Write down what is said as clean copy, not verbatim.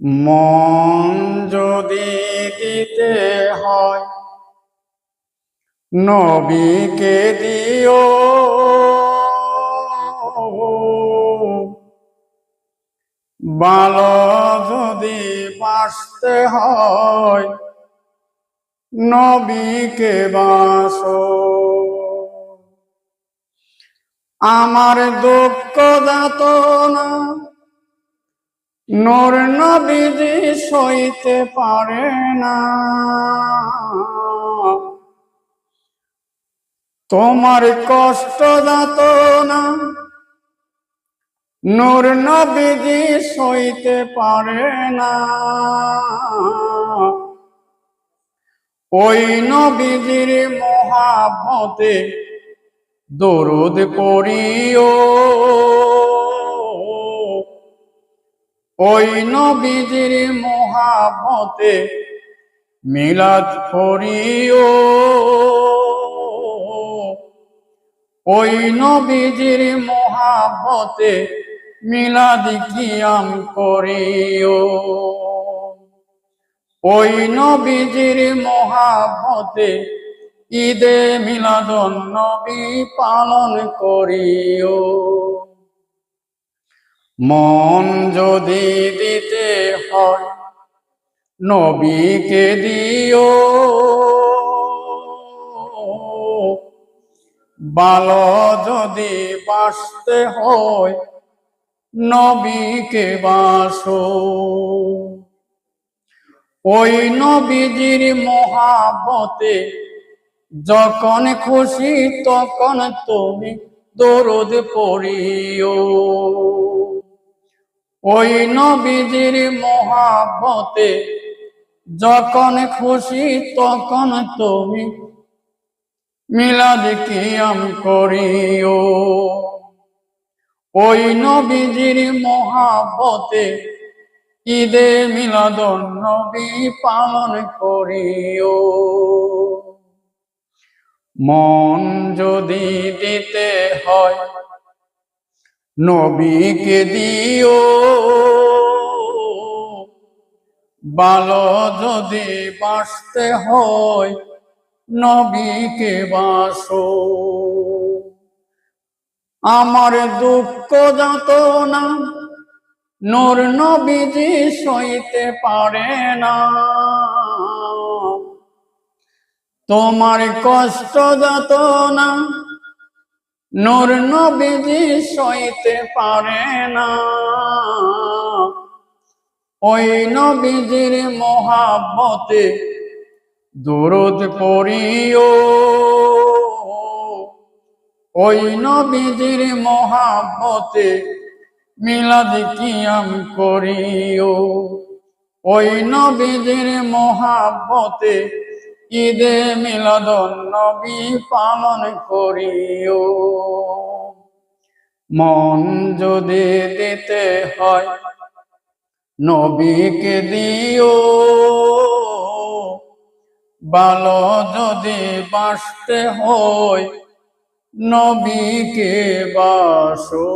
মন যদি দিতে হয় নবীকে দিও, ভালো যদি বাসতে হয় নবীকে বাসো। আমার দুঃখ যাতনা নূর নবীজি সইতে পারে না, তোমার কষ্ট যাতনা নূর নবীজি সইতে পারে না। ওই নবীজির মহাব্বতে দরুদ পড়িও, ওই নবীজির মহাব্বতে মিলাদ পড়িও, ওই নবীজির মহাব্বতে মিলাদ কিয়াম করিও, ওই নবীজির মহাব্বতে ঈদে মিলাদুন নবী পালন করিও। মন যদি দিতে হয় নবীকে দিও, ভালো যদি বাসতে হয় নবীকে বাসো। ওই নবীজির মহাব্বতে যখন খুশি তখন তুমি দরুদ পড়িও, ওই নবীজির মহাব্বতে যখন খুশি তখন তুমি মিলাদ কিয়াম করিও, ওই নবীজির মহাব্বতে ঈদে মিলাদুন নবী পালন করিও। মন যদি দিতে হয় নবীকে দিও, ভালো যদি বাসতে হয় নবীকে বাসো। আমার দুঃখ যাতনা নূর নবীজি সইতে পারে না, তোমার কষ্ট যাতনা নূর নবীজি সইতে পারে না। ওই নবীজির মহাব্বতে দরুদ পড়িও, ওই নবীজির মহাব্বতে মিলাদ কিয়াম করিও, ওই নবীজির মহাব্বতে ঈদে মিলাদুন নবী পালন করিও। মন যদি দিতে হয় নবীকে দিও, ভালো যদি বাসতে হয় নবীকে বাসো।